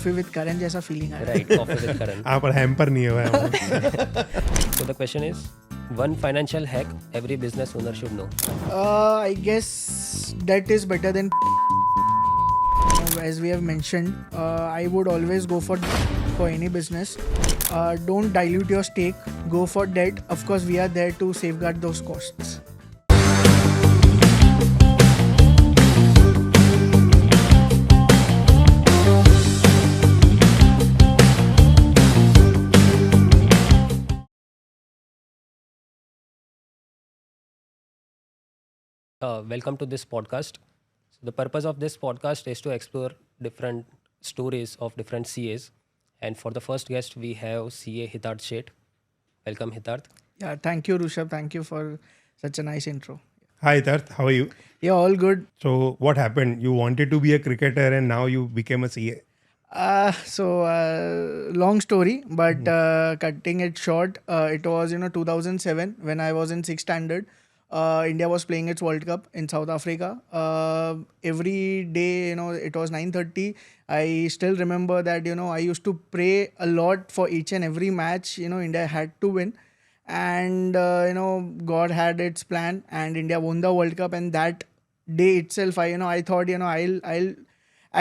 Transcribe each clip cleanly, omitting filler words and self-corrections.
Coffee with करण जैसा feeling आ रहा है. Right, coffee with Karan. हाँ, पर हैम्पर नहीं है भाई. So the question is, one financial hack every business owner should know. I guess that is better than as we have mentioned. I would always go for any business. Don't dilute your stake. Go for debt. Of course, we are there to safeguard those costs. Welcome to this podcast. So the purpose of this podcast is to explore different stories of different CAs. And for the first guest, we have CA Hitarth Sheth. Welcome, Hitarth. Yeah, thank you, Rushabh. Thank you for such a nice intro. Hi Tarth, how are you? Yeah, all good. So what happened? You wanted to be a cricketer and now you became a CA. Long story, but cutting it short, it was 2007 when I was in 6th standard. India was playing its World Cup in South Africa. Every day, it was 9:30. I still remember that I used to pray a lot for each and every match. India had to win, and God had its plan, and India won the World Cup. And that day itself, I thought I'll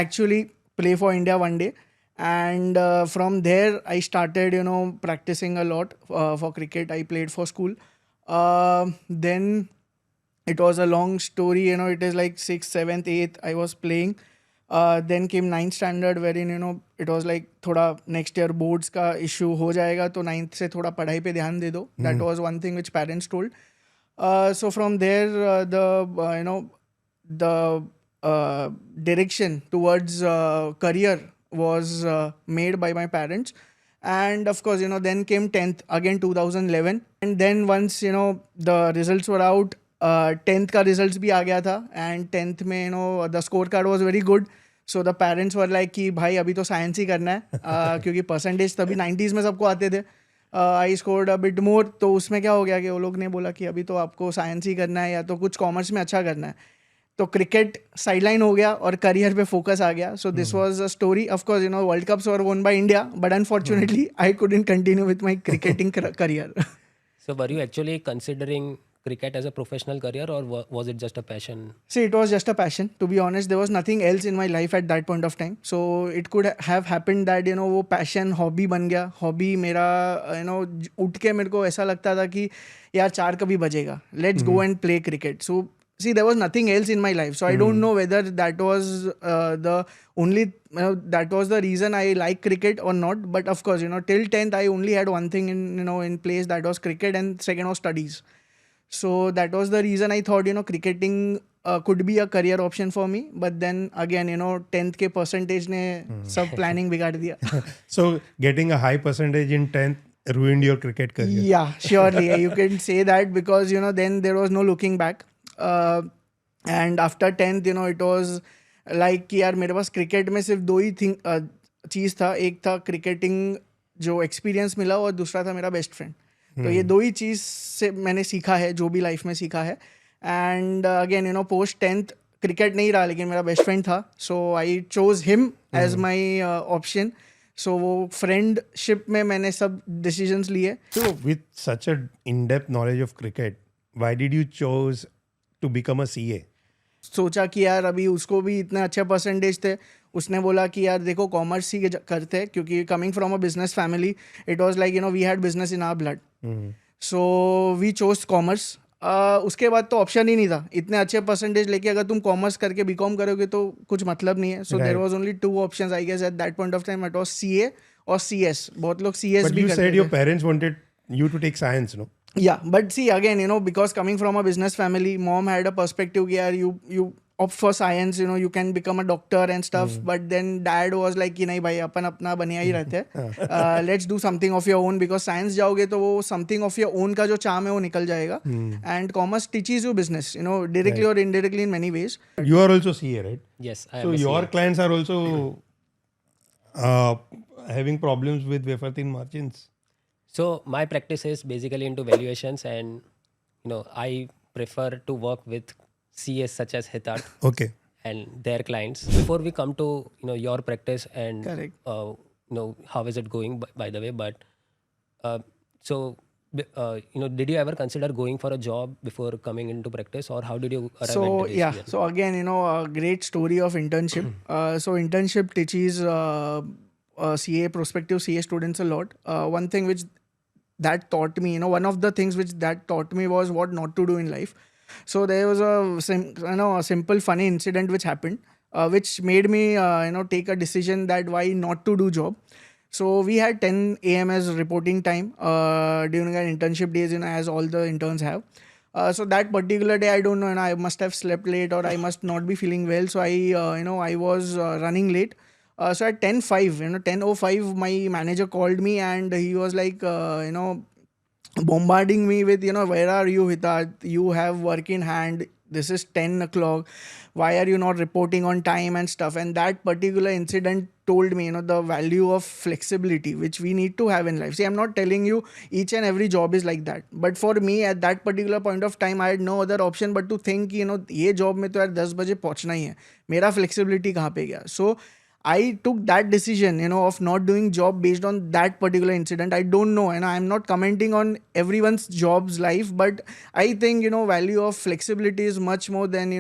actually play for India one day. And from there I started practicing a lot for cricket. I played for school. Then it was a long story. It is like 6th, 7th, 8th I was playing. Then came 9th standard wherein it was like thoda next year boards ka issue ho jayega, to 9th se thoda padhai pe dhyan de do. That was one thing which parents told. So from there the direction towards career was made by my parents. And of course then came 10th again, 2011. And then once the results were out, 10th ka results bhi aa gaya tha, and 10th mein the scorecard was very good. So the parents were like कि भाई अभी तो science ही करना है, क्योंकि percentage तभी 90s में सबको आते थे. I scored a bit more. तो उसमें क्या हो गया कि वो लोग ने बोला कि अभी तो आपको साइंस ही करना है या तो कुछ कॉमर्स में अच्छा करना है. तो क्रिकेट साइडलाइन हो गया और करियर पे फोकस आ गया. So this was a story. Of course world cups were won by India, but unfortunately I couldn't continue with my cricketing career. So were you actually considering cricket as a professional career, or was it just a passion? See, it was just a passion. To be honest, there was nothing else in my life at that point of time. So it could have happened that वो passion hobby बन गया. Hobby मेरा उठ के मेरे को ऐसा लगता था कि यार 4 कभी बजेगा. Let's go and play cricket. So see, there was nothing else in my life. So I don't know whether that was the only that was the reason I like cricket or not. But of course, till 10th I only had one thing in place, that was cricket, and second was studies. So that was the reason I thought cricketing could be a career option for me. But then again 10th के percentage ने सब planning बिगाड़ दिया. So getting a high percentage in 10th ruined your cricket career. Yeah, surely you can say that, because then there was no looking back. And after 10th it was like कि यार मेरे पास cricket में सिर्फ दो ही चीज़ था. एक था cricketing जो एक्सपीरियंस मिला, और दूसरा था मेरा बेस्ट फ्रेंड. तो ये दो ही चीज़ से मैंने सीखा है, जो भी लाइफ में सीखा है. And again post 10th cricket नहीं रहा, लेकिन मेरा बेस्ट फ्रेंड था. So I chose him as my option. So वो फ्रेंडशिप में मैंने सब डिसीजंस लिए. So with such a in-depth knowledge of cricket, why did you chose to become a CA? सोचा कि यार अभी उसको भी इतने अच्छे परसेंटेज थे. उसने बोला कि यार देखो कॉमर्स ही करते हैं, क्योंकि coming from a business family, it was like we had business in our blood. So we chose commerce. उसके बाद तो ऑप्शन ही नहीं था. इतने अच्छे परसेंटेज लेके अगर तुम कॉमर्स करके बीकॉम करोगे तो कुछ मतलब नहीं है. So there was only 2 options I guess at that point of time. It was CA और CS. बहुत लोग CS But भी you करते said थे. your parents wanted you to take science, no? Yeah, but see again, because coming from a business family, mom had a perspective that you opt for science, you can become a doctor and stuff. But then dad was like कि नहीं भाई अपन अपना बनिया ही रहते हैं. Let's do something of your own, because science जाओगे तो वो something of your own का जो charm है वो निकल जाएगा. And commerce teaches you business, directly or indirectly in many ways. You are also CA, right? Yes, I So am a your CA. clients are also having problems with wafer thin margins. So my practice is basically into valuations, and I prefer to work with CAs such as Hitarth. Okay. and their clients. Before we come to your practice and Correct. how is it going by the way, but so did you ever consider going for a job before coming into practice, or how did you arrive at So the yeah, decision? so again, a great story of internship. So internship teaches CA prospective CA students a lot. One thing which that taught me, one of the things which that taught me was what not to do in life. So there was a simple funny incident which happened, which made me take a decision that why not to do job. So we had 10 a.m. as reporting time during our internship days, as all the interns have. So that particular day, I don't know, I must have slept late or I must not be feeling well. So I was running late. So at 10:05, 10:05, my manager called me and he was like, bombarding me with, where are you, Hitat? You have work in hand. This is 10 o'clock. Why are you not reporting on time and stuff? And that particular incident told me, the value of flexibility, which we need to have in life. See, I'm not telling you each and every job is like that. But for me, at that particular point of time, I had no other option but to think, ये job में तो यार 10 बजे पहुंचना ही है. मेरा flexibility कहाँ पे गया? So I took that decision, of not doing job based on that particular incident. I don't know, and I'm not commenting on everyone's job's life, but I think, value of flexibility is much more than,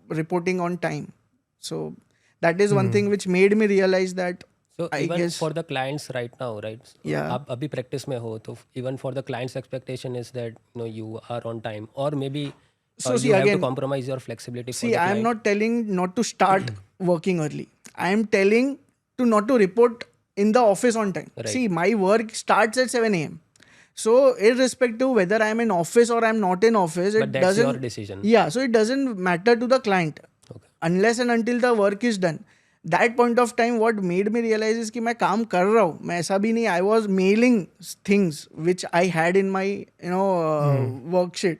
reporting on time. So that is one thing which made me realize that. So I even guess for the clients right now, right? Yeah. आप अभी practice में हो, तो even for the clients' expectation is that you are on time, or maybe So see, you have to again, compromise your flexibility for see, the I am client. not telling not to start working early. I am telling to not to report in the office on time. Right. See, my work starts at 7 a.m. So irrespective whether I am in office or I am not in office, But it that's doesn't. your decision. Yeah, so it doesn't matter to the client Okay. unless and until the work is done. That point of time, what made me realize is कि मैं काम कर रहा हूँ. मैं ऐसा भी नहीं. I was mailing things which I had in my worksheet.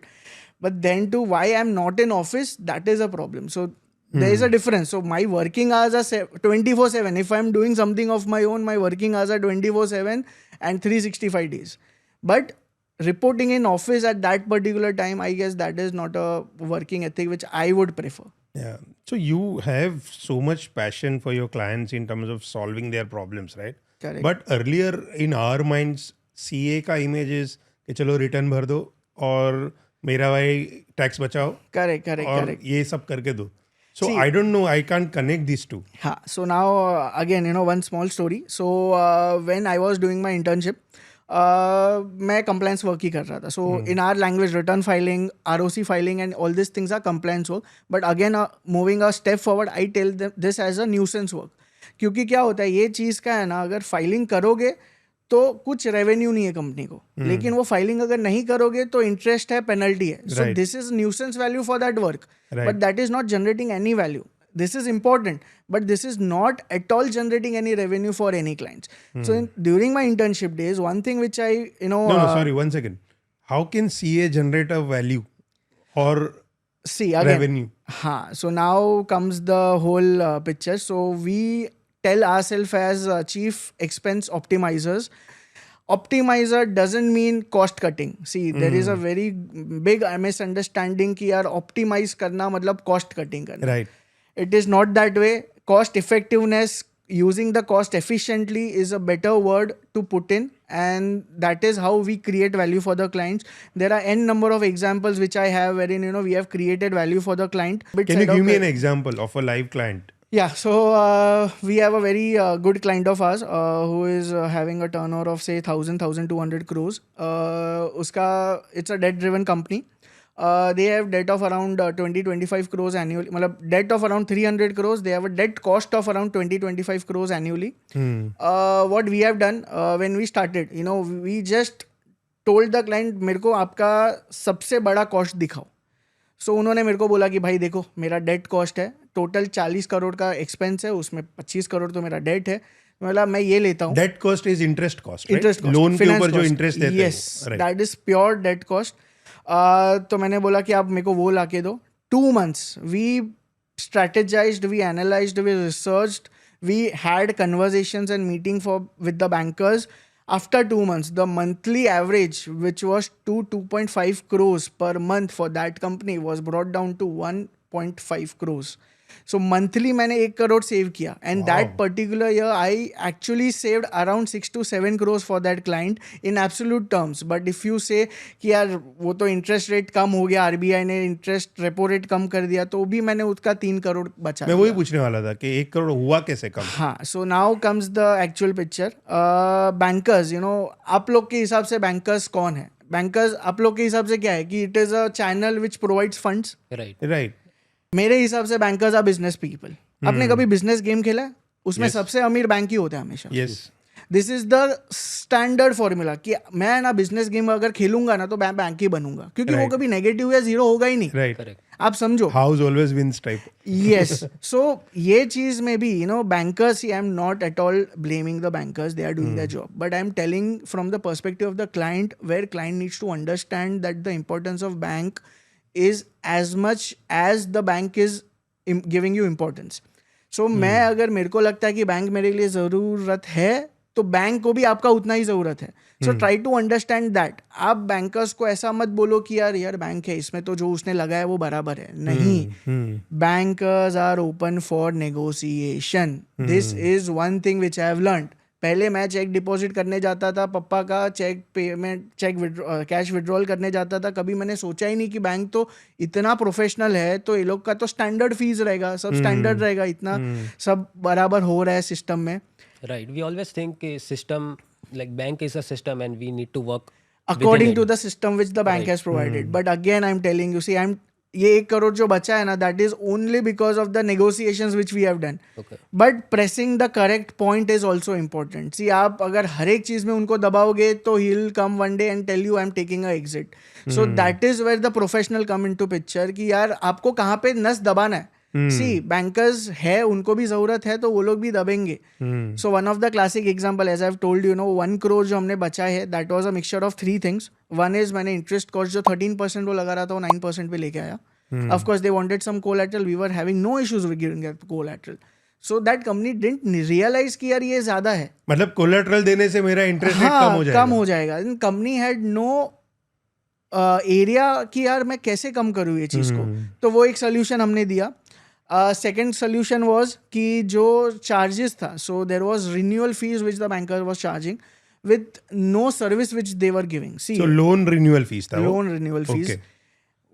But then to why I'm not in office, that is a problem. So there is a difference. So my working hours are 24/7. If I'm doing something of my own, my working hours are 24/7 and 365 days. But reporting in office at that particular time, I guess that is not a working ethic which I would prefer. Yeah. So you have so much passion for your clients in terms of solving their problems, right? Correct. But earlier in our minds, CA का image is कि चलो return भर दो और मेरा भाई tax बचाओ Correct. और ये सब करके दो. So I don't know, I can't connect these two. So now again, one small story. So when I was doing my internship, मैं compliance work ही कर रहा था. So in our language, return filing, ROC filing and all these things are compliance work. But again, moving a step forward, I tell them this as a nuisance work. क्योंकि क्या होता है, ये चीज़ का है ना, अगर फाइलिंग करोगे तो कुछ रेवेन्यू नहीं है कंपनी को, लेकिन वो फाइलिंग अगर नहीं करोगे तो इंटरेस्ट है, पेनल्टी है. सो this is nuisance value for that work, but that is not generating any value. This is important, but this is not at all generating any revenue for any clients. So during my internship days, one thing which I, No, sorry, 1 second. How can CA generate a value or see again, revenue? So now comes the whole picture. So we tell ourselves as chief expense optimizers. Optimizer doesn't mean cost cutting. See, there is a very big misunderstanding कि यार optimize करना मतलब cost cutting करना. Right. It is not that way. Cost effectiveness, using the cost efficiently is a better word to put in, and that is how we create value for the clients. There are n number of examples which I have wherein we have created value for the client. Can you give me an example of a live client? Yeah, so we have a very good client of ours who is having a turnover of say 1,200 crores. It's a debt-driven company. They have debt of around 20-25 crores annually. Debt of around 300 crores. They have a debt cost of around 20-25 crores annually. What we have done when we started, we just told the client, मेरे को आपका सबसे बड़ा cost दिखाओ. सो उन्होंने मेरे को बोला कि भाई देखो, मेरा डेट कॉस्ट है, टोटल 40 करोड़ का एक्सपेंस है, उसमें 25 करोड़ तो मेरा डेट है. मतलब मैं ये लेता हूँ. Debt cost is interest cost. Interest cost, loan के ऊपर जो इंटरेस्ट देते हैं. Yes, that is pure debt cost. तो मैंने बोला कि आप मेरे को वो ला के दो. 2 months we strategized, we analyzed, we researched, we had conversations and meeting with the bankers. After 2 months, the monthly average, which was 2.5 crores per month for that company, was brought down to 1.5 crores. So monthly मैंने 1 crore save किया and that particular year I actually saved around 6 to 7 crores for that client in absolute terms. But if you से कि यार वो तो interest rate कम हो गया, RBI ने इंटरेस्ट रेपो रेट कम कर दिया, तो भी मैंने उसका 3 करोड़ बचा. मैं वही पूछने वाला था कि 1 करोड़ हुआ कैसे कम. हाँ, so now comes the actual picture. Bankers, you know, आप लोग के हिसाब से बैंकर्स कौन है? बैंकर्स आप लोग के हिसाब से क्या है कि it is a channel which provides funds. Right. मेरे हिसाब से बैंकर्स आर बिजनेस पीपल. आपने कभी बिजनेस गेम खेला है? उसमें सबसे अमीर बैंक ही होते हैं हमेशा. Yes. This is the standard formula कि मैं ना बिजनेस गेम अगर खेलूंगा ना तो मैं बैंक ही बनूंगा, क्योंकि वो कभी नेगेटिव या जीरो होगा ही नहीं. राइट. आप समझो, house always wins type. yes, so ये चीज में भी, you know, bankers, see, I'm not at all blaming the bankers, they are doing their job, but I'm telling from the perspective of the client, where client needs to understand that the importance of bank is as much as the bank is giving you importance. So मैं अगर मेरे को लगता है कि bank मेरे लिए ज़रूरत है, तो बैंक को भी आपका उतना ही ज़रूरत है. So try to understand that. आप बैंकर्स को ऐसा मत बोलो कि यार बैंक है, इसमें तो जो उसने लगाया वो बराबर है. नहीं, bankers are open for negotiation. This is one thing which I have learned. पहले मैं चेक डिपॉजिट करने जाता था, पप्पा का चेक पेमेंट, कैश विड्रॉल करने जाता था. कभी मैंने सोचा ही नहीं कि बैंक तो इतना प्रोफेशनल है, तो ये लोग का तो स्टैंडर्ड फीस रहेगा, सब स्टैंडर्ड रहेगा, इतना सब बराबर हो रहा है सिस्टम में. Right. We always think system, like bank is a system and we need to work according within to it. the system which the bank has provided. But again, I'm telling you, see, ये 1 करोड़ जो बचा है ना, that is only because of the negotiations which we have done. Okay. But pressing the correct point is also important. See, आप अगर हर एक चीज में उनको दबाओगे तो he'll come one day and tell you I'm taking a exit. So that is where the professional come into picture कि यार आपको कहाँ पे नस दबाना है. See, बैंकर्स है, उनको भी जरूरत है, तो वो लोग भी दबेंगे. So one of the classic example, as I have told you know, 1 crore जो हमने बचा है, that was a mixture of 3 things. One is मैंने इंटरेस्ट कॉस्ट जो 13% वो लगा रहा था, वो 9% पे लेके आया. Of course they wanted some collateral, we were having no issues with giving that collateral. So that company didn't realise कि यार ये ज्यादा है, मतलब कोलैटरल देने से मेरा इंटरेस्ट रेट कम हो जाएगा. कंपनी हैड नो एरिया कि यार मैं कैसे कम करूँ ये चीज़ को. तो वो एक सोल्यूशन हमने दिया. सेकेंड सोल्यूशन वॉज कि जो चार्जेस था, so there was renewal fees which the banker was charging with no service which they were giving. See, loan renewal fees था. Loan renewal fees.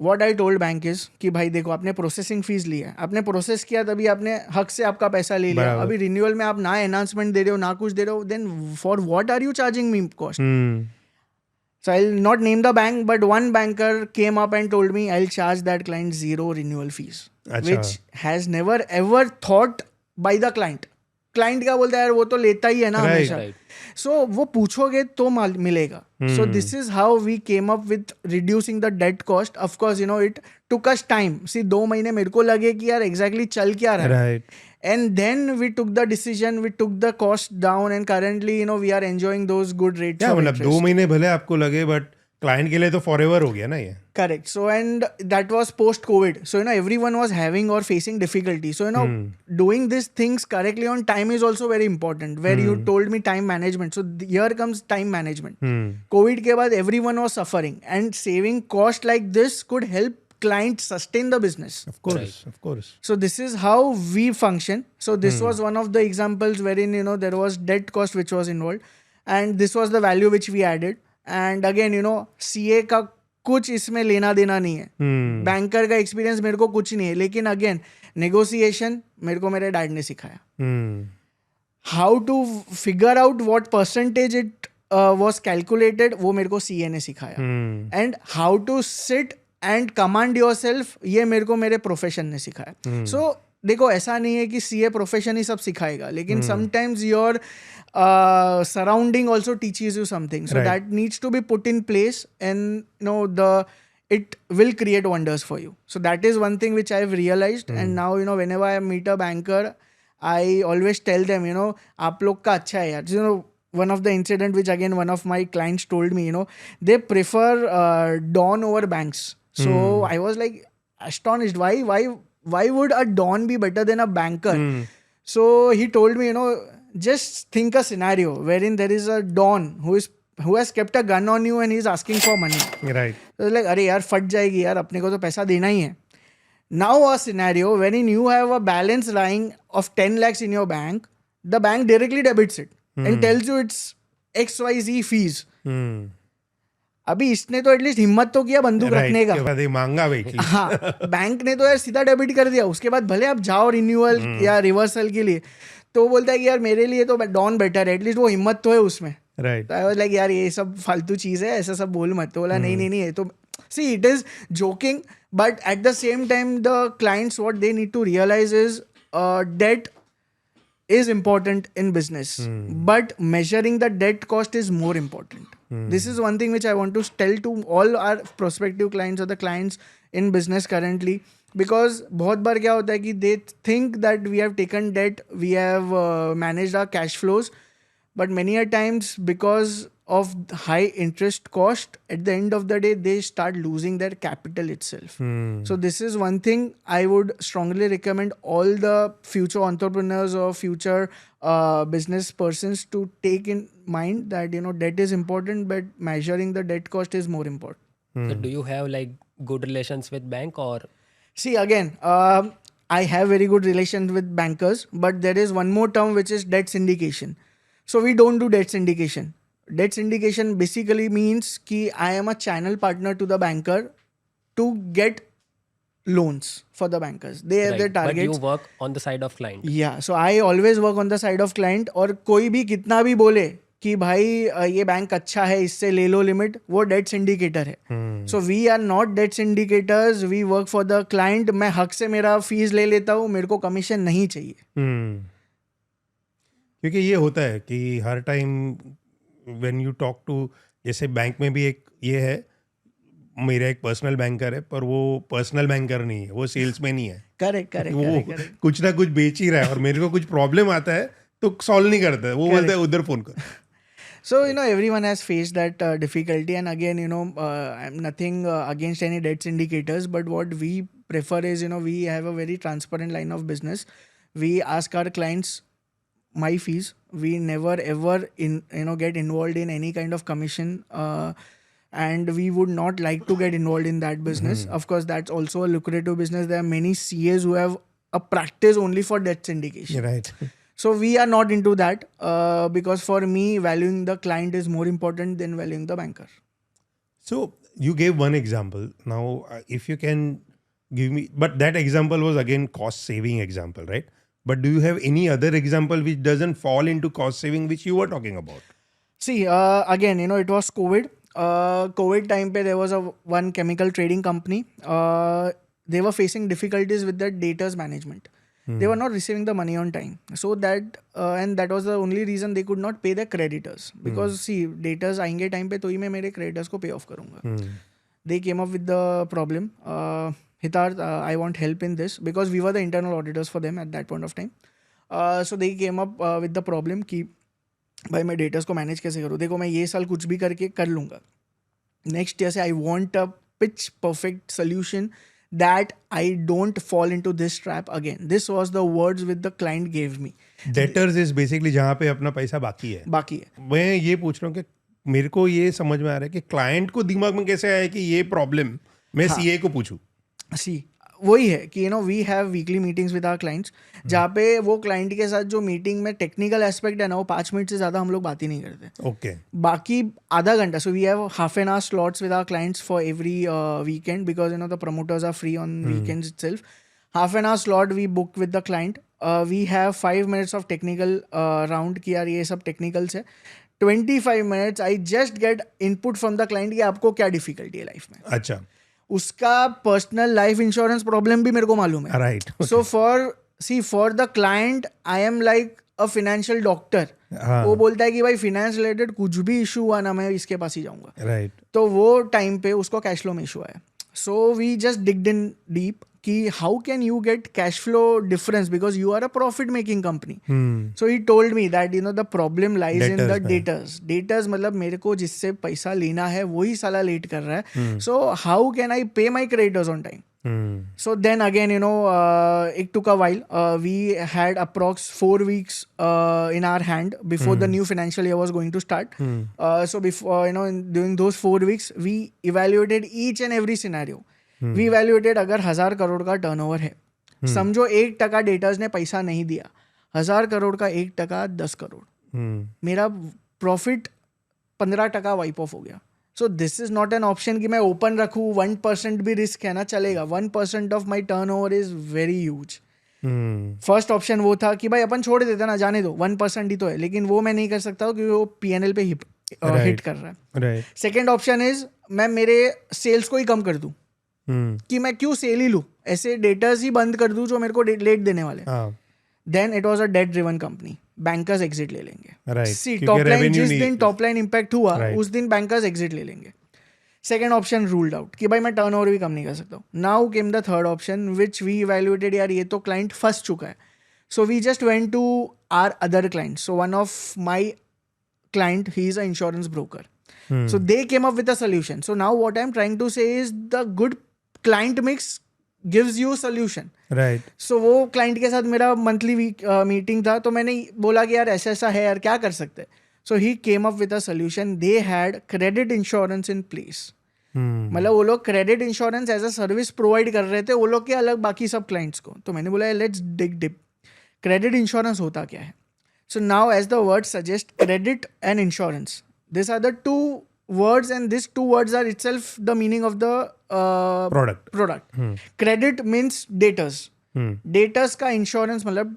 What I told bank is कि भाई देखो, आपने processing fees लिया है, आपने process किया, तभी आपने हक से आपका पैसा ले लिया. अभी रिन्यूअल में आप ना एनहांसमेंट दे रहे हो, ना कुछ दे रहे हो, then for what are you charging me cost? So I'll not name the bank, but one banker came up and told me I'll charge that client 0 renewal fees, which has never ever thought by the client. Client क्या बोलता है, यार वो तो लेता ही है ना हमेशा. So वो पूछोगे तो मिलेगा. So this is how we came up with reducing the debt cost. Of course, you know, it took us time. See, 2 महीने मेरे को लगे कि यार exactly चल क्या रहा है. And then we took the decision, we took the cost down, and currently, you know, we are enjoying those good rates of मतलब interest. 2 महीने भले आपको लगे, बट क्लाइंट के लिए तो फॉरएवर हो गया ना ये. Correct. So, and that was post-COVID. So, you know, everyone was having or facing difficulty. So, you know, doing these things correctly on time is also very important, where you told me time management. So, here comes time management. COVID के बाद everyone was suffering, and saving cost like this could help clients sustain the business. Of course. So this is how we function. So this was one of the examples wherein, you know, there was debt cost which was involved, and this was the value which we added. And again, you know, CA का कुछ इसमें लेना देना नहीं है. Banker का experience मेरे को कुछ नहीं है, लेकिन अगेन नेगोशिएशन मेरे को मेरे डैड ने सिखाया. How to figure out what percentage it was calculated, वो मेरे को CA ने सिखाया. And how to sit and command yourself, ये मेरे को मेरे प्रोफेशन ने सिखाया. सो देखो, ऐसा नहीं है कि CA प्रोफेशन ही सब सिखाएगा, लेकिन sometimes your surrounding also teaches you something. So that needs to be put in place, and no it will create wonders for you. So that is one thing which I have realized. And now, you know, whenever I meet a banker, I always tell them, you know, आप लोग का अच्छा है यार. You know, one of the incident which again one of my clients told me, you know, they prefer Dawn over banks. So I was like astonished. Why would a Dawn be better than a banker? So he told me, you know, just think a scenario wherein there is a Dawn who has kept a gun on you and he is asking for money. Right. So like, अरे यार फट जाएगी यार, अपने को तो पैसा देना ही है. Now a scenario wherein you have a balance lying of 10 lakhs in your bank, the bank directly debits it and tells you it's XYZ fees. अभी इसने तो एटलीस्ट हिम्मत तो किया बंदूक रखने का. के बाद ये मांगा भाई कि हाँ, बैंक ने तो यार सीधा डेबिट कर दिया. उसके बाद भले आप जाओ रिन्यूअल या रिवर्सल के लिए, तो वो बोलता है कि यार मेरे लिए तो डॉन बेटर है, एटलीस्ट वो हिम्मत तो है उसमें. राइट. तो आई वाज लाइक यार ये सब फालतू चीज़ है, ऐसा सब बोल मत. तो बोला नहीं नहीं नहीं, ये तो see it is joking, but at the same time the clients what they need to realise is debt is important in business, but measuring the debt cost is more important. This is one thing which I want to tell to all our prospective clients or the clients in business currently, because बहुत बार क्या होता है कि they think that we have taken debt, we have managed our cash flows, but many a times because of high interest cost, at the end of the day they start losing their capital itself. So this is one thing I would strongly recommend all the future entrepreneurs or future business persons to take in mind, that debt is important, but measuring the debt cost is more important. So do you have like good relations with bank or? See, again, I have very good relations with bankers, but there is one more term which is debt syndication. So we don't do debt syndication. Debt syndication basically means कि I am a channel partner to the banker to get loans for the bankers. They have their Right, but targets. you work on the side of client. Yeah, so I always work on the side of client. और कोई भी कितना भी बोले कि भाई ये bank अच्छा है, इससे ले लो लिमिट, वो डेट सिंडिकेटर है. So we are not debt syndicators, we work for the client. मैं हक से मेरा फीस ले लेता हूँ, मेरे को कमीशन नहीं चाहिए. क्योंकि ये होता है कि हर time when you talk to, जैसे बैंक में भी एक ये है, मेरा एक पर्सनल बैंकर है, पर वो पर्सनल बैंकर नहीं है, वो सेल्समैन ही है. करेक्ट वो करेक्ट. कुछ ना कुछ बेच ही रहा है और मेरे को कुछ प्रॉब्लम आता है तो सॉल्व नहीं करता है, वो बोलता है उधर फोन कर. So, everyone has faced that difficulty. And again, I'm nothing against any debt syndicators, but what we prefer is, we have a very transparent line of business. We ask our clients my fees. We never ever get involved in any kind of commission, and we would not like to get involved in that business. Of course, that's also a lucrative business. There are many CAs who have a practice only for debt syndication. Right. So we are not into that, because for me, valuing the client is more important than valuing the banker. So you gave one example. Now, if you can give me, but that example was again cost saving example, right? But do you have any other example which doesn't fall into cost saving, which you were talking about? See, again, it was COVID. COVID time pe there was one chemical trading company. They were facing difficulties with their data's management. They were not receiving the money on time. So that and that was the only reason they could not pay their creditors. Because see, daters आएंगे time पे तो ही मैं मेरे creditors को pay off करूँगा. They came up with the problem. Hitarth, I want help in this, because we were the internal auditors for them at that point of time. So they came up with the problem कि भाई मैं debtors को manage कैसे करूँ. देखो, मैं ये साल कुछ भी करके कर लूँगा. नेक्स्ट ईयर से I want a pitch perfect solution that I don't fall into this trap again. This was the words which the client gave me. Debtors is basically जहाँ पे अपना पैसा बाकी है. मैं ये पूछ रहा हूँ कि मेरे को ये समझ में आ रहा है कि क्लाइंट को दिमाग में कैसे आया कि ये प्रॉब्लम मैं सीए को पूछूं. सी वही है कि we have weekly meetings with our clients, जहाँ पे वो क्लाइंट के साथ जो मीटिंग में टेक्निकल एस्पेक्ट है ना, वो 5 मिनट से ज़्यादा हम लोग बात ही नहीं करते. ओके. बाकी आधा घंटा. So we have half an hour slots with our clients for every weekend, because the promoters are free on weekends itself. Half an hour slot we book with the client. We have 5 minutes of technical round कि यार ये सब technicals है. 25 minutes I just get input from the client कि आपको क्या difficulty है life में. अच्छा. उसका पर्सनल लाइफ इंश्योरेंस प्रॉब्लम भी मेरे को मालूम है. Right. So for the client I am like a financial doctor. वो बोलता है कि भाई फाइनेंस रिलेटेड कुछ भी इशू हुआ ना, मैं इसके पास ही जाऊंगा. राइट. तो वो टाइम पे उसको कैश फ्लो में इशू आया. So we just digged in deep कि how can you get cash flow difference, because you are a profit making company. So he told me that the problem lies in the debtors. मतलब मेरे को जिससे पैसा लेना है वही साला लेट कर रहा है. So how can I pay my creditors on time. So then again, it took a while. We had approx 4 weeks in our hand before the new financial year was going to start. So before, during those 4 weeks, we evaluated each and every scenario. We valuated अगर 1000 करोड़ का turnover है, समझो 1% debtors ने पैसा नहीं दिया, 1000 करोड़ का 1% 10 करोड़, मेरा प्रॉफिट 15% वाइप ऑफ हो गया. So this is not an option कि मैं ओपन रखूँ, 1% भी रिस्क है ना, चलेगा. 1% of my turnover is very huge. First option वो था कि भाई अपन छोड़ देते ना, जाने दो, 1% ही तो है, लेकिन वो मैं नहीं कर सकता क्योंकि वो PNL पे हिट कर रहा है. सेकेंड ऑप्शन इज मैं मेरे सेल्स को ही कम कर दूं, कि मैं क्यों सेल ही लूं, ऐसे डेटर्स ही बंद कर दूं जो मेरे को लेट देने वाले. Then it was a debt driven company, bankers exit ले लेंगे. सी टॉप लाइन, जिस दिन टॉप लाइन इंपैक्ट हुआ उस दिन बैंकर्स एग्जिट ले लेंगे. सेकेंड ऑप्शन रूल्ड आउट कि भाई मैं टर्नओवर भी कम नहीं कर सकता हूँ. Now came the third option which we evaluated, यार ये तो क्लाइंट फंस चुका है. So we just went to our other client. So one of my client, he is an insurance broker. So they came up with a solution. So now what I'm trying to say is the good client mix gives you solution. Right. So वो client के साथ मेरा monthly meeting था, तो मैंने बोला कि यार ऐसा ऐसा है यार, क्या कर सकते हैं. So he came up with a solution. They had credit insurance in place. मतलब वो लोग credit insurance as a service provide कर रहे थे वो लोग के अलग बाकी सब clients को. तो मैंने बोला let's dig deep. Credit insurance होता क्या है? So now, as the word suggests, credit and insurance. These are the two words, and these two words are itself the meaning of the product. Credit means debtors. Debtors का insurance मतलब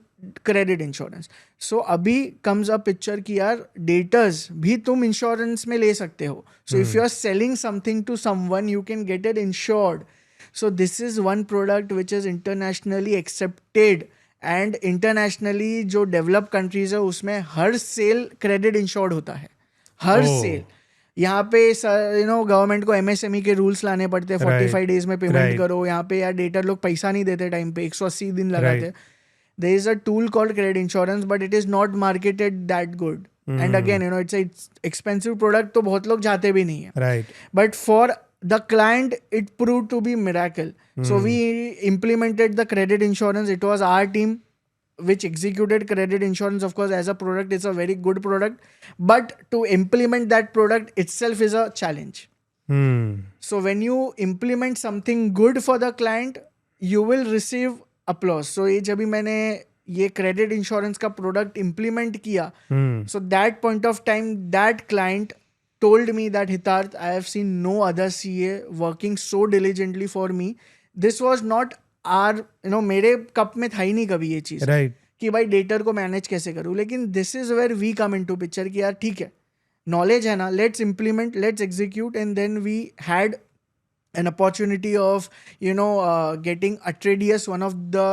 credit insurance. So अभी comes a picture कि यार debtors भी तुम insurance में ले सकते हो. So if you are selling something to someone, you can get it insured. So this is one product which is internationally accepted. And internationally जो डेवलप कंट्रीज है उसमें हर सेल क्रेडिट इंश्योर्ड होता है, हर सेल. यहाँ पे गवर्नमेंट को MSME के rules लाने पड़ते हैं, 45 डेज में पेमेंट करो. यहाँ पे यार डेटर लोग पैसा नहीं देते टाइम पे, 180 दिन लगाते. There is a tool called credit insurance, but it is not marketed that good. And again it's expensive product, तो बहुत लोग जाते भी नहीं है. But for the client it proved to be miracle. So we implemented the credit insurance. It was our team which executed credit insurance. Of course, as a product it's a very good product, but to implement that product itself is a challenge. So when you implement something good for the client, you will receive applause. So ये जब भी मैंने ये credit insurance का product implement किया, so that point of time that client told me that Hitarth, I have seen no other CA working so diligently for me. This was not our मेरे cup में था ही नहीं कभी ये चीज, कि भाई डेटर को मैनेज कैसे करूँ. लेकिन this is where we come into picture कि यार ठीक है, नॉलेज है ना, let's implement, let's execute. And then we had an opportunity of getting Atradius, one of the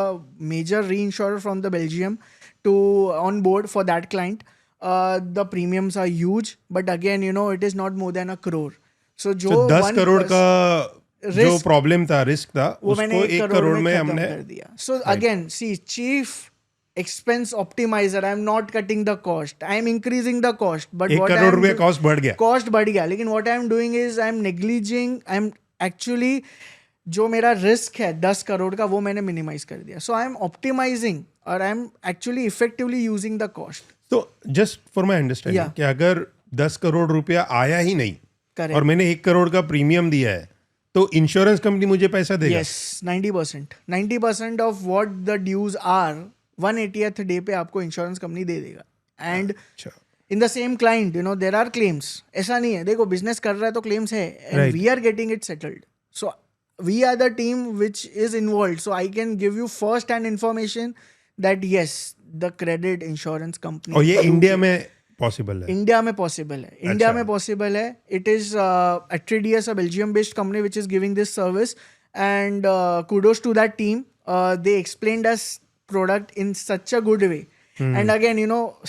major reinsurer from the Belgium, to on board for that client. The premiums are huge, but again it is not more than 1 crore. So 10 crore का जो problem था, risk था, वो मैंने उसको 1 करोड़ में हमने कर दिया. So again, see, chief expense optimizer, I am not cutting the cost, I am increasing the cost, but 1 crore रुपए कॉस्ट बढ़ गया. लेकिन what I am doing is I am negliging, I am actually जो मेरा रिस्क है 10 करोड़ का वो मैंने मिनिमाइज कर दिया. सो आई एम ऑप्टिमाइजिंग और I am actually effectively using the cost. तो जस्ट फॉर माई अंडरस्टैंडिंग कि अगर 10 करोड़ रुपया आया ही नहीं, correct, और मैंने 1 करोड़ का प्रीमियम दिया है, तो इंश्योरेंस कंपनी मुझे पैसा देगा? Yes, 90% of what the dues are 180th day पे आपको इंश्योरेंस कंपनी दे देगा. And in the same client there are claims. ऐसा नहीं है, देखो बिजनेस कर रहा है तो क्लेम्स है, and we are getting it settled. So we are the team which is involved, so I can give you first hand information that yes, the credit insurance company. और ये इंडिया में possible है? India में possible है, India में possible है. It is Atradius, a Belgium based company which is giving this service, and kudos to that team. They explained us product in such a good way. And again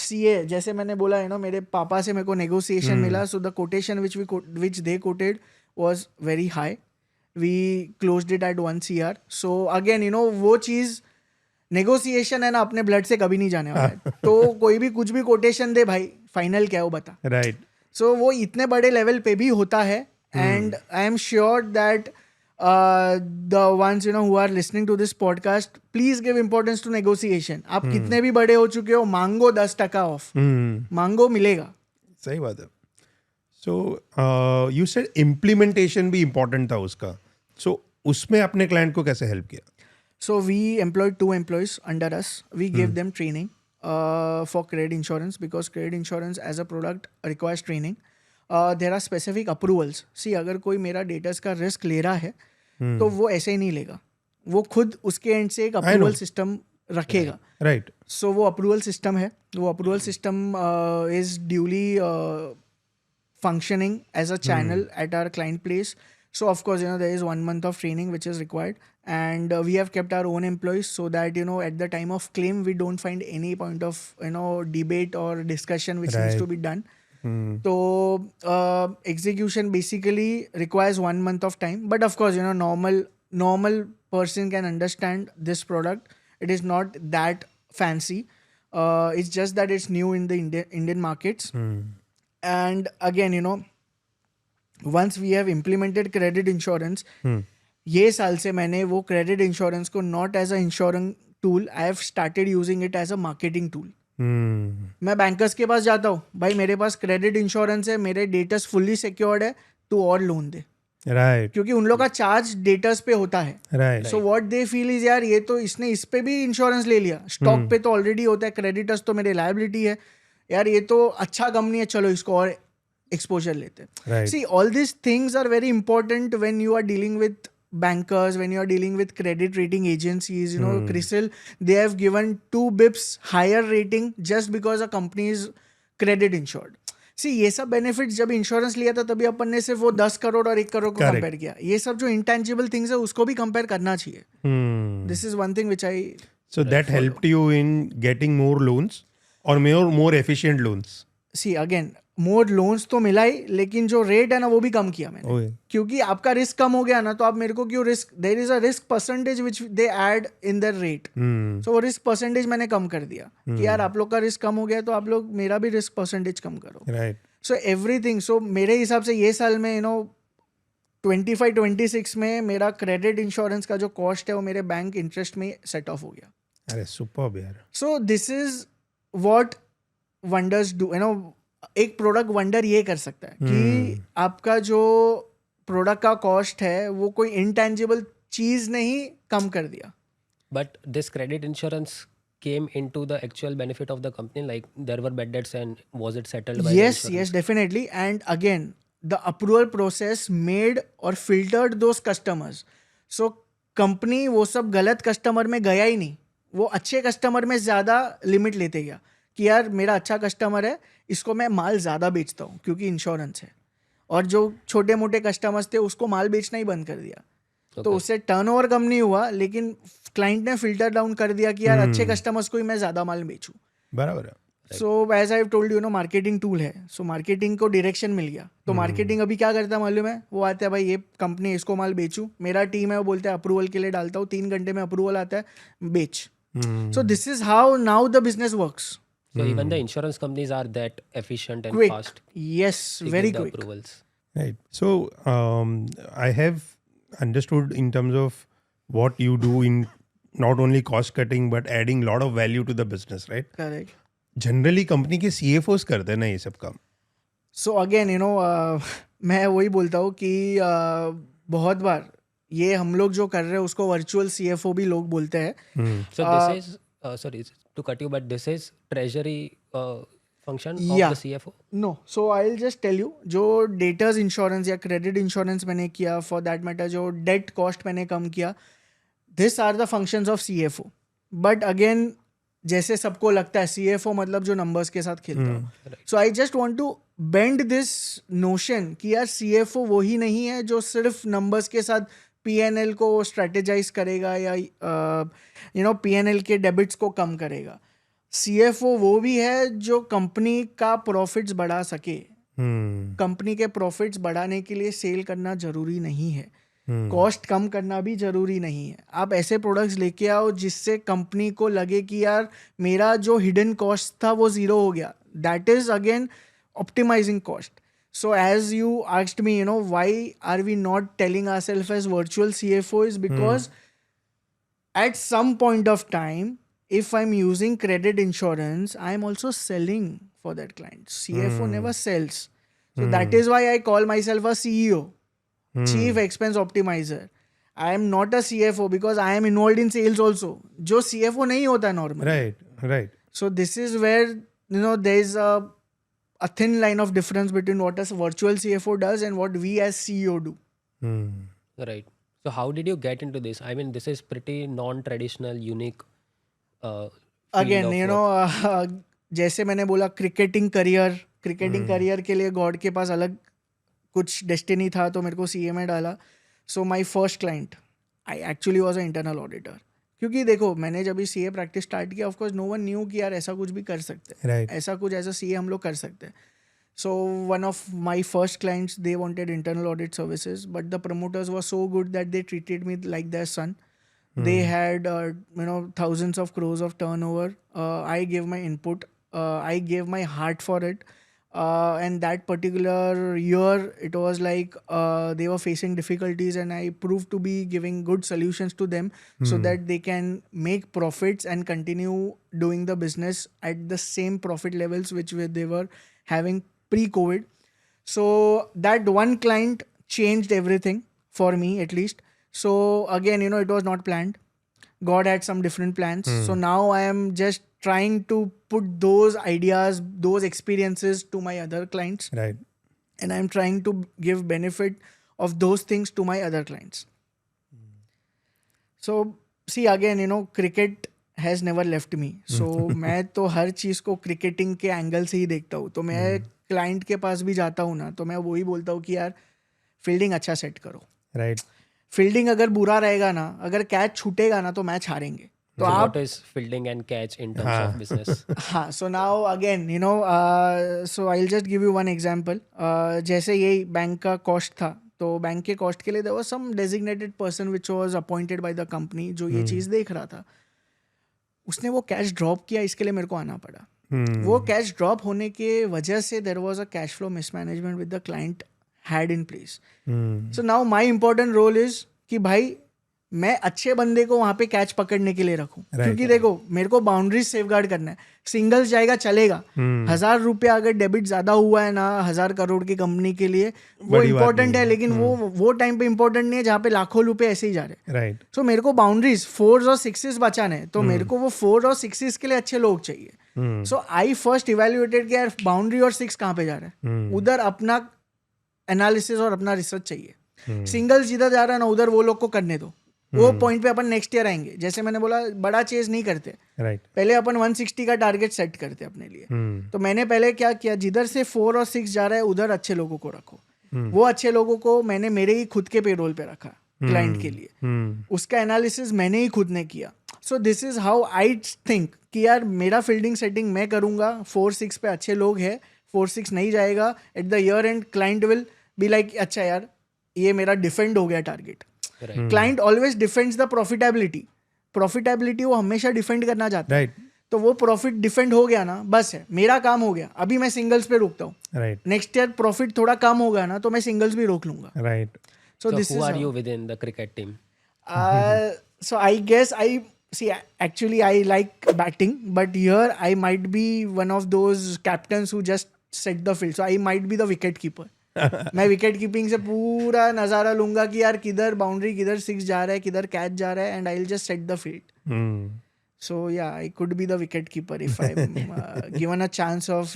CA, जैसे मैंने बोला मेरे पापा से मेरे को negotiation मिला, so the quotation which they quoted was very high. We closed it at 1 CR. So again वो चीज नेगोशिएशन है ना, अपने ब्लड से कभी नहीं जाने वाला है. तो कोई भी कुछ भी कोटेशन दे भाई, फाइनल क्या है वो बता. राइट. सो वो इतने बड़े लेवल पे भी होता है. And I am sure that the ones who are listening to this podcast, please give importance to negotiation. आप कितने भी बड़े हो चुके हो, मांगो 10% ऑफ, मांगो, मिलेगा. सही बात है. सो यू सेड इम्प्लीमेंटेशन भी इम्पोर्टेंट था उसका. सो उसमें अपने क्लाइंट को कैसे हेल्प किया? So we employed 2 employees under us. We gave them training for credit insurance because credit insurance as a product requires training. There are specific approvals. See, अगर कोई मेरा डेटास का रिस्क ले रहा है तो वो ऐसे ही नहीं लेगा, वो खुद उसके एंड से एक अप्रूवल सिस्टम रखेगा. राइट. सो वो अप्रूवल सिस्टम है, वो approval system is duly functioning as a channel at our client place. So of course, there is 1 month of training which is required, and we have kept our own employees so that at the time of claim we don't find any point of debate or discussion which needs to be done. So execution basically requires 1 month of time, but of course normal person can understand this product. It is not that fancy. It's just that it's new in the Indian markets. And again, once we have implemented credit insurance, ये साल से मैंने वो credit insurance को not as a insurance tool, I have started using it as a marketing tool. मैं bankers के पास जाता हूँ, भाई मेरे पास क्रेडिट इंश्योरेंस है, मेरे डेटास फुल्ली सिक्योर्ड है, तू और लोन दे. राइट. क्योंकि उन लोग का चार्ज डेटास पे होता है. Right. So what they feel is यार ये तो इसने इस पे भी इंश्योरेंस ले लिया, स्टॉक पे तो ऑलरेडी होता है, क्रेडिटर्स तो मेरे लायबिलिटी है, यार ये तो अच्छा कंपनी है, चलो इसको और एक्सपोजर लेते हैं. See all this things are very important when you are dealing with bankers, when you are dealing with credit rating agencies. CRISIL, they have given 2 bips higher rating just because a company is credit insured. See, ये सब benefits जब insurance लिया था तभी अपन ने सिर्फ वो 10 करोड़ और 1 करोड़ को कंपेयर किया. ये सब जो इंटेंजिबल थिंग्स है उसको भी कंपेयर करना चाहिए. This is one thing which I. So that helped you in getting more loans or more efficient loans? See, again, more loans तो मिला ही, लेकिन जो रेट है ना वो भी कम किया मैंने. क्योंकि आपका रिस्क कम हो गया ना, तो आप मेरे को क्यों risk, there is a risk percentage which they add in their rate. So वो रिस्क परसेंटेज मैंने कम कर दिया कि यार आप लोग का रिस्क कम हो गया तो आप लोग मेरा भी रिस्क परसेंटेज कम करो. राइट. So everything. सो मेरे हिसाब से ये साल में 25-26 में मेरा क्रेडिट इंश्योरेंस का जो कॉस्ट है वो मेरे बैंक इंटरेस्ट में सेट ऑफ हो गया. अरे सुपर्ब यार. सो this is what wonders do. एक प्रोडक्ट वंडर ये कर सकता है कि आपका जो प्रोडक्ट का कॉस्ट है वो कोई इंटेंजिबल चीज नहीं कम कर दिया. But this credit insurance came into the actual benefit of the company, like there were bad debts and was it settled by the insurance? Yes, definitely. And again, the approval process made or filtered those customers. So company वो सब गलत customer में गया ही नहीं, वो अच्छे customer में ज़्यादा लिमिट लेते गया कि यार मेरा अच्छा कस्टमर है, इसको मैं माल ज़्यादा बेचता हूँ क्योंकि इंश्योरेंस है. और जो छोटे मोटे कस्टमर्स थे उसको माल बेचना ही बंद कर दिया. तो उससे टर्नओवर कम नहीं हुआ, लेकिन क्लाइंट ने फिल्टर डाउन कर दिया कि यार अच्छे कस्टमर्स को ही मैं ज़्यादा माल बेचूँ. बराबर है. So as I told you marketing tool है. सो मार्केटिंग को डायरेक्शन मिल गया. तो मार्केटिंग अभी क्या करता है मालूम है, वो आता है भाई ये कंपनी इसको माल बेचूँ, मेरा टीम है वो बोलते हैं अप्रूवल के लिए डालता हूँ, 3 घंटे में अप्रूवल आता है, बेच. सो this is how now the business works. So even the insurance companies are that efficient and Quick. fast. Yes, to very give the quick. approvals. Right. So I have understood in terms of what you do in not only cost cutting but adding a lot of value to the business, right? Correct. Generally company के CFOs करते हैं ना ये सब काम. So again, मैं वही बोलता हूँ कि बहुत बार ये हम लोग जो कर रहे हैं उसको वर्चुअल CFO भी लोग बोलते हैं. So this is sorry to cut you, but this is treasury function of the CFO? No. So I'll just tell you, जो डेटर्स इंश्योरेंस या क्रेडिट इंश्योरेंस मैंने किया, फॉर दैट मैटर जो डेट कॉस्ट मैंने कम किया, this are the functions of CFO. But again जैसे सबको लगता है CFO मतलब जो नंबर्स के साथ खेलता हो. So I just want to bend this notion कि यार CFO वही नहीं है जो सिर्फ नंबर्स के साथ P&L को स्ट्रेटेजाइज करेगा या P&L के डेबिट्स को कम करेगा. CFO वो भी है जो कंपनी का प्रॉफिट्स बढ़ा सके. कंपनी के प्रॉफिट्स बढ़ाने के लिए सेल करना जरूरी नहीं है, कॉस्ट कम करना भी जरूरी नहीं है. आप ऐसे प्रोडक्ट्स लेके आओ जिससे कंपनी को लगे कि यार मेरा जो हिडन कॉस्ट था वो जीरो हो गया. That is again optimising cost. So as you asked me, why are we not telling ourselves as virtual CFOs? Because at some point of time, if I'm using credit insurance, I'm also selling for that client. CFO never sells. So that is why I call myself a CEO, Chief Expense Optimizer. I am not a CFO because I am involved in sales also, जो CFO नहीं होता normal. Right. So this is where there is a thin line of difference between what a virtual CFO does and what we as CEO do. Right. So how did you get into this? I mean, this is pretty non-traditional, unique field Again, of work. जैसे मैंने बोला cricketing career के लिए God के पास अलग कुछ destiny था, तो मेरे को CA में डाला. So my first client I actually was a internal auditor. क्योंकि देखो, मैंने जब भी CA प्रैक्टिस स्टार्ट किया, ऑफकोर्स नो वन न्यू कि यार ऐसा कुछ भी कर सकते हैं, Right. ऐसा कुछ एज अ CA हम लोग कर सकते हैं. So one of my first clients, they wanted internal audit services, but the promoters were so good that they treated me like their son. They had thousands of crores of turnover. I gave my input. I gave my heart for it. And that particular year, it was like they were facing difficulties, and I proved to be giving good solutions to them so that they can make profits and continue doing the business at the same profit levels which they were having pre-COVID. So that one client changed everything for me, at least. So again, it was not planned. God had some different plans. So now I am just trying to put those ideas, those experiences to my other clients. Right. And I'm trying to give benefit of those things to my other clients. So see, again, cricket has never left me. So मैं तो हर चीज़ को cricketing के angle से ही देखता हूँ. तो मैं client के पास भी जाता हूँ ना, तो मैं वही बोलता हूँ कि यार फील्डिंग अच्छा सेट करो. Right. फील्डिंग अगर बुरा रहेगा ना, अगर कैच छूटेगा ना, तो मैच हारेंगे. तो So आप what is fielding and catch in terms of business? हाँ. So now again, so I'll just give you one example. जैसे यही बैंक का कॉस्ट था, तो बैंक के कॉस्ट के लिए there was some designated person which was appointed by the company जो ये चीज़ देख रहा था. उसने वो कैश ड्रॉप किया, इसके लिए मेरे को आना पड़ा. वो कैश ड्रॉप होने के वजह से there was a cash flow mismanagement with the client had in place. So now my important role is कि भाई मैं अच्छे बंदे को वहां पे कैच पकड़ने के लिए रखूं. क्योंकि देखो, मेरे को बाउंड्रीज सेफगार्ड करना है. सिंगल्स जाएगा चलेगा, 1,000 रुपया अगर डेबिट ज्यादा हुआ है ना 1,000 करोड़ की कंपनी के लिए, वो इम्पोर्टेंट है. लेकिन वो टाइम पे इम्पोर्टेंट नहीं है जहाँ पे लाखों रुपए ऐसे ही जा रहे हैं. Right. सो मेरे को बाउंड्रीज 4s और 6s बचाने हैं, तो मेरे को वो 4 और 6s के लिए अच्छे लोग चाहिए. सो आई फर्स्ट इवेल्युएटेड कि यार बाउंड्री और 6 कहाँ पे जा रहा है, उधर अपना एनालिसिस और अपना रिसर्च चाहिए. सिंगल्स जिधर जा रहा है ना, उधर वो लोग को करने दो. वो पॉइंट पे अपन नेक्स्ट ईयर आएंगे. जैसे मैंने बोला, बड़ा चेज नहीं करते. Right. पहले अपन 160 का टारगेट सेट करते अपने लिए. तो मैंने पहले क्या किया, जिधर से 4 और 6 जा रहा है उधर अच्छे लोगों को रखो. वो अच्छे लोगों को मैंने मेरे ही खुद के पेरोल पे रखा क्लाइंट के लिए. उसका एनालिसिस मैंने ही खुद ने किया. सो this is how I think कि यार मेरा फील्डिंग सेटिंग मैं करूंगा, 4-6 पे अच्छे लोग हैं, 4-6 नहीं जाएगा. At the year and client will be like अच्छा यार ये मेरा डिफेंड हो गया target. Client always defends the profitability वो हमेशा डिफेंड करना चाहता है. Right. तो वो प्रॉफिट डिफेंड हो गया ना, बस है, मेरा काम हो गया. अभी मैं सिंगल्स पे रोकता हूँ. Right. नेक्स्ट ईयर प्रॉफिट थोड़ा कम होगा ना, तो मैं सिंगल्स भी रोक लूंगा. Right. So So this who is are how. you within the cricket team? So I guess actually I like batting, but here I might be one of those captains who just set the field. So I might be the wicket keeper. मैं wicket keeping से पूरा नज़ारा लूंगा कि यार किधर boundary, किधर 6 जा रहा है, किधर कैच जा रहा है, and I will just set the field. So yeah, I could be the wicket keeper if I'm given a chance of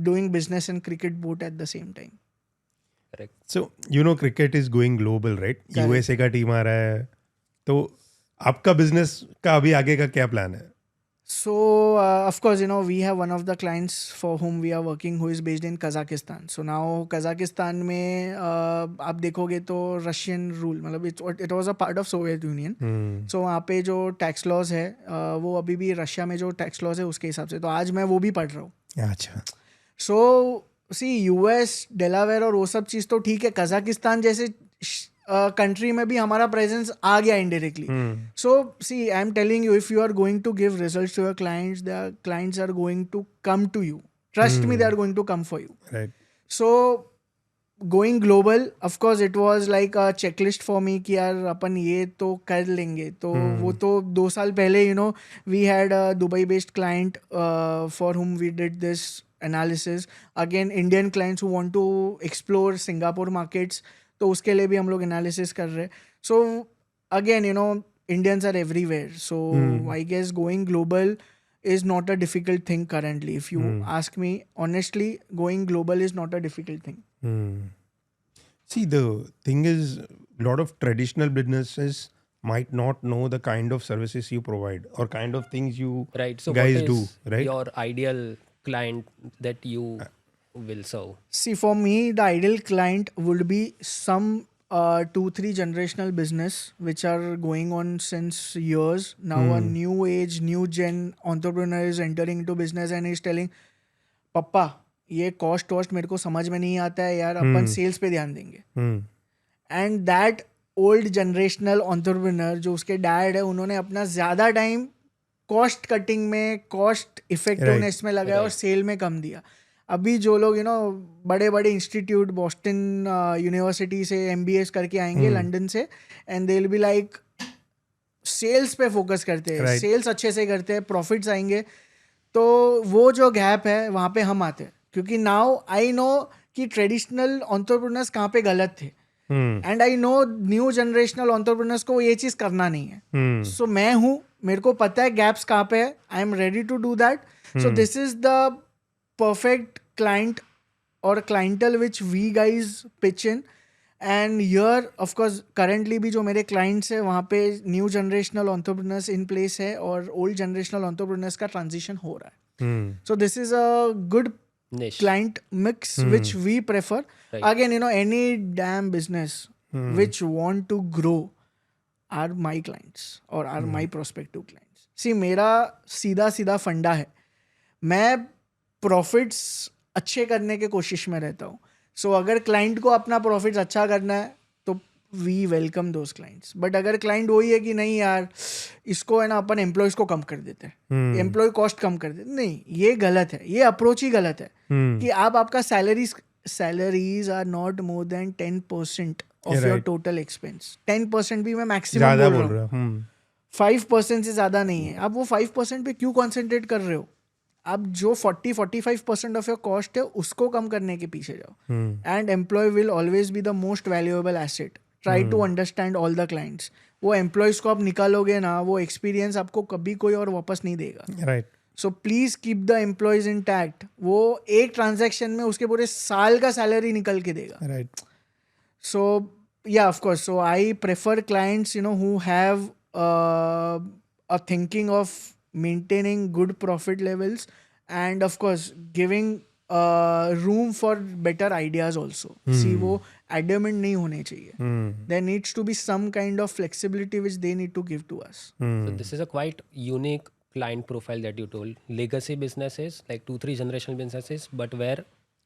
doing business and cricket both at the same time. Correct. So cricket is going global, right? Correct. USA का team आ रहा है, तो आपका business का अभी आगे का क्या प्लान है? So of course we have one of the clients for whom we are working who is based in Kazakhstan. So now Kazakhstan में आप देखोगे तो रशियन रूल, मतलब it was a part of Soviet Union. So वहाँ पे जो tax laws है वो अभी भी रशिया में जो टैक्स लॉज है उसके हिसाब से. तो आज मैं वो भी पढ़ रहा हूँ. अच्छा. सो सी US, डेलावेयर और वो सब चीज़ तो ठीक है. कजाकिस्तान जैसे कंट्री में भी हमारा प्रेजेंस आ गया indirectly. So see I am telling you, if you are going to give results to your clients, the clients are going to come to you. Trust me, they are going to come for you. Right. So going global, of course it was like a checklist for me कि यार अपन ये तो कर लेंगे. तो वो तो 2 साल पहले we had a Dubai based client for whom we did this analysis. Again Indian clients who want to explore Singapore markets, तो उसके लिए भी हम लोग एनालिसिस कर रहे हैं. सो again, you know, Indians are everywhere. So I guess going global is not a difficult thing currently. If you ask me honestly, going global is not a difficult thing. See, the thing is, a lot of traditional businesses might not know the kind of services you provide or kind of things you Right. So guys what do, is right? your ideal client that you will serve? See, for me, the ideal client would be some 2-3 generational business which are going on since years. Now a new age, new gen entrepreneur is entering into business and is telling, पप्पा ये cost वॉस्ट मेरे को समझ में नहीं आता है यार, अपन sales पे ध्यान देंगे. And that old generational entrepreneur जो उसके डैड है, उन्होंने अपना ज़्यादा टाइम कॉस्ट कटिंग में, कॉस्ट इफेक्टिवनेस में लगाया और सेल में कम दिया. अभी जो लोग यू नो बड़े बड़े इंस्टीट्यूट बॉस्टन यूनिवर्सिटी से MBA करके आएंगे लंदन से, and they will be like sales पे फोकस करते हैं, सेल्स अच्छे से करते हैं, प्रॉफिट्स आएंगे. तो वो जो गैप है वहाँ पे हम आते हैं, क्योंकि नाउ आई नो कि ट्रेडिशनल एंटरप्रेन्योर्स कहाँ पे गलत थे, and I know new generational entrepreneurs को ये चीज़ करना नहीं है. सो मैं हूँ, मेरे को पता है गैप्स कहाँ पे है, I am ready to do that. So this is the perfect client or clientele which we guys pitch in. And here of course currently भी जो मेरे clients है वहाँ पे new generational entrepreneurs in place है और old generational entrepreneurs का transition हो रहा है. So this is a good Niche. client mix which we prefer. Right. Again, you know, any damn business which want to grow are my clients or are my prospective clients. See, मेरा सीधा सीधा फंडा है, मैं profits अच्छे करने के कोशिश में रहता हूँ. सो अगर क्लाइंट को अपना प्रॉफिट्स अच्छा करना है तो we welcome those clients. But अगर क्लाइंट वही है कि नहीं यार इसको है ना अपन एम्प्लॉयज़ को कम कर देते हैं, एम्प्लॉय कॉस्ट कम कर देते, नहीं, ये गलत है, ये अप्रोच ही गलत है. कि आप आपका salaries are not more than 10% of your total expense. 10% भी मैं मैक्सिमम बोल रहा हूँ, 5% से ज़्यादा नहीं है. आप वो 5% पे क्यों कॉन्सेंट्रेट कर रहे हो? आप जो 40-45% ऑफ योर कॉस्ट है उसको कम करने के पीछे जाओ. And employ will always be the most valuable asset. Try to understand all the clients. वो एम्प्लॉयज को आप निकालोगे ना, वो एक्सपीरियंस आपको कभी कोई और वापस नहीं देगा. Right. So please keep the employees intact. वो एक ट्रांजैक्शन में उसके पूरे साल का सैलरी निकल के देगा. राइट. सो या of course, so I prefer clients you know who have a thinking of maintaining good profit levels and of course giving room for better ideas also. See, वो adamant नहीं होने चाहिए. There needs to be some kind of flexibility which they need to give to us. So this is a quite unique client profile that you told. Legacy businesses, like 2-3 generational businesses, but where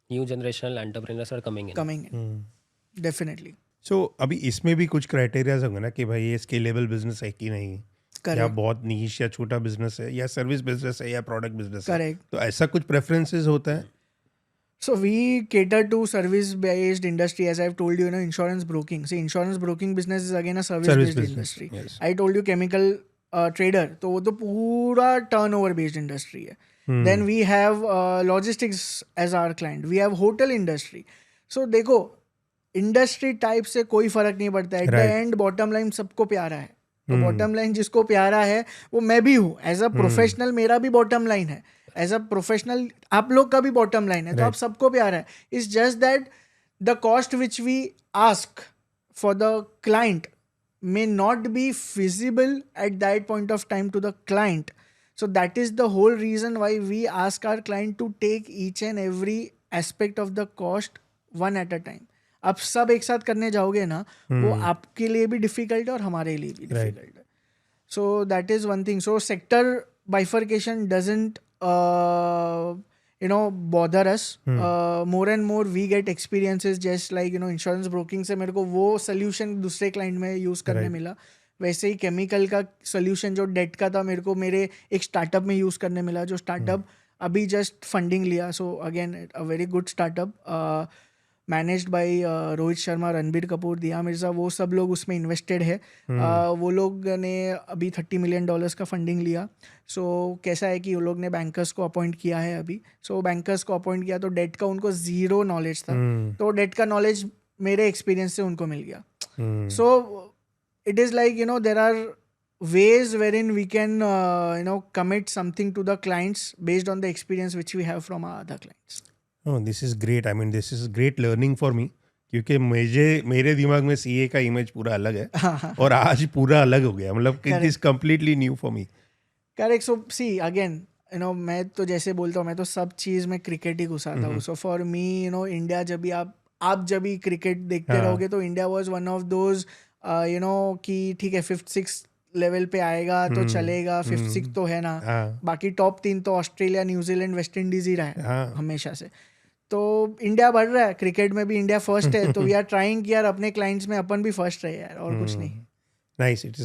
new generational entrepreneurs are coming in. Definitely. So अभी इसमें भी कुछ criterias होंगे ना कि भाई ये scalable business है कि नहीं, या बहुत नीश या छोटा बिजनेस है, या सर्विस बिजनेस है, या प्रोडक्ट बिजनेस है. तो ऐसा कुछ प्रेफरेंसेस होता है? So we cater to service-based industry, as I've told you, insurance broking. See, insurance broking business is again a service-based industry. Yes. I told you chemical trader, तो वो तो पूरा turnover-based industry है. Then we have logistics as our client. We have hotel industry. So देखो, industry type से कोई फर्क नहीं पड़ता. At the end, bottom line सबको प्यारा है. तो बॉटम लाइन जिसको प्यारा है वो मैं भी हूँ. एज अ प्रोफेशनल मेरा भी बॉटम लाइन है, एज अ प्रोफेशनल आप लोग का भी बॉटम लाइन है. तो आप सबको प्यारा है. It's just that the cost which we ask for the client may not be feasible at that point of time to the client. So that is the whole reason why we ask our client to take each and every aspect of the cost one at a time. आप सब एक साथ करने जाओगे ना, वो आपके लिए भी डिफिकल्ट है और हमारे लिए भी डिफिकल्ट है. So that is one thing. So sector bifurcation doesn't bother us. More and more we get experiences just like insurance broking से मेरे को वो सोल्यूशन दूसरे क्लाइंट में यूज करने मिला. वैसे ही केमिकल का सोल्यूशन जो डेट का था मेरे को मेरे एक स्टार्टअप में यूज करने मिला, जो स्टार्टअप अभी जस्ट फंडिंग लिया. So again a very good startup managed by Rohit Sharma, Ranbir Kapoor, दिया मिर्ज़ा, वो सब लोग उसमें इन्वेस्टेड है. वो लोग ने अभी $30 million का फंडिंग लिया. सो कैसा है कि वो लोग ने बैंकर्स को अपॉइंट किया है अभी. सो बैंकर्स को अपॉइंट किया तो डेट का उनको ज़ीरो नॉलेज था, तो डेट का नॉलेज मेरे एक्सपीरियंस से उनको मिल गया. सो it is like, there are ways wherein we can commit something to the clients based on the experience which we have from our other clients. Oh, this is great. I mean, this is great learning for me. क्योंकि मेरे दिमाग में CA का image पूरा अलग है और आज पूरा अलग हो गया. मतलब it is completely new for me. Correct. So see again, मैं तो जैसे बोलता हूँ, मैं तो सब चीज़ में क्रिकेट ही घुसाता हूँ. सो फॉर मी, इंडिया जब भी आप जब भी क्रिकेट देखते रहोगे तो India was one of those कि ठीक है 5th-6th लेवल पे आएगा तो चलेगा. 5th-6th तो है ना. बाकी टॉप 3 तो ऑस्ट्रेलिया, न्यूजीलैंड, वेस्ट इंडीज ही रहा है हमेशा से. तो इंडिया बढ़ रहा है, क्रिकेट में भी इंडिया फर्स्ट है. तो वी आर ट्राइंग कि यार अपने क्लाइंट्स में अपन भी फर्स्ट रहे यार, और कुछ नहीं. Nice. It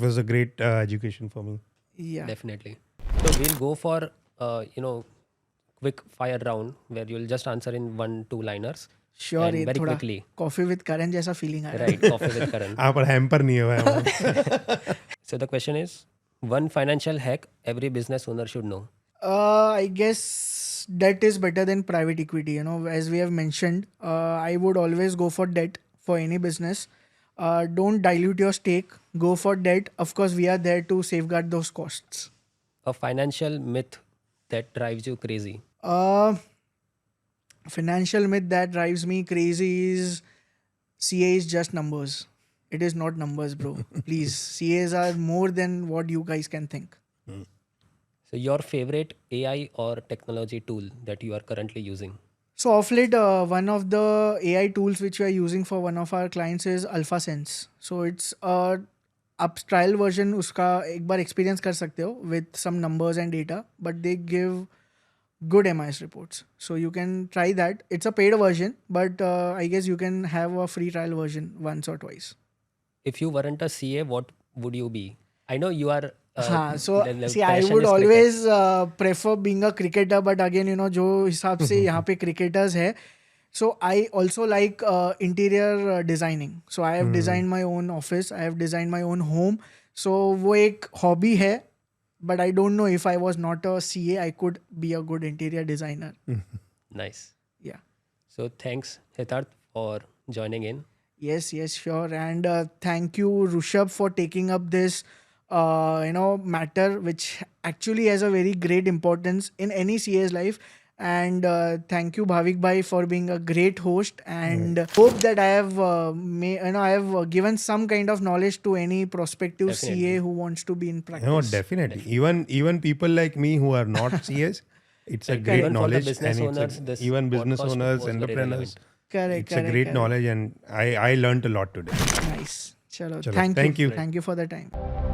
was a great education for me. Yeah. Definitely. So we'll go for quick fire round where you'll just answer in 1-2 liners. Sure. And ये very थोड़ा quickly. कॉफी विद करण जैसा फीलिंग आ रहा है. Right, coffee with Karan. पर hamper नहीं हुआ है. So the question is, one financial hack every business owner should know. I guess debt is better than private equity. As we have mentioned, I would always go for debt for any business. Don't dilute your stake. Go for debt. Of course, we are there to safeguard those costs. A financial myth that drives you crazy. Financial myth that drives me crazy is CA is just numbers. It is not numbers, bro. Please, CAs are more than what you guys can think. So your favorite AI or technology tool that you are currently using? So of late, one of the AI tools which we are using for one of our clients is AlphaSense. So it's आप trial version उसका एक बार experience कर सकते हो with some numbers and data, but they give good MIS reports. So you can try that. It's a paid version, but I guess you can have a free trial version once or twice. If you weren't a CA, what would you be? I know you are. So the see, I passion would is always prefer being a cricketer, but again, जो हिसाब से यहाँ पे cricketers है, so I also like interior designing. So I have designed my own office. I have designed my own home. So वो एक hobby है, but I don't know if I was not a CA, I could be a good interior designer. Nice. Yeah. So thanks, Hitarth, for joining in. Yes, sure. And thank you, Rushabh, for taking up this, matter, which actually has a very great importance in any CA's life. And thank you, Bhavik Bhai, for being a great host. And hope that I have, I have given some kind of knowledge to any prospective Definitely. CA who wants to be in practice. No, definitely. Even people like me who are not CAs, it's a great Even for the knowledge. business And it's owners, this even business podcast owners, was very entrepreneurs. relevant. Correct. It's a great knowledge, and I learned a lot today. Nice. Chalo. Chalo. Thank Thank you. Thank you for the time.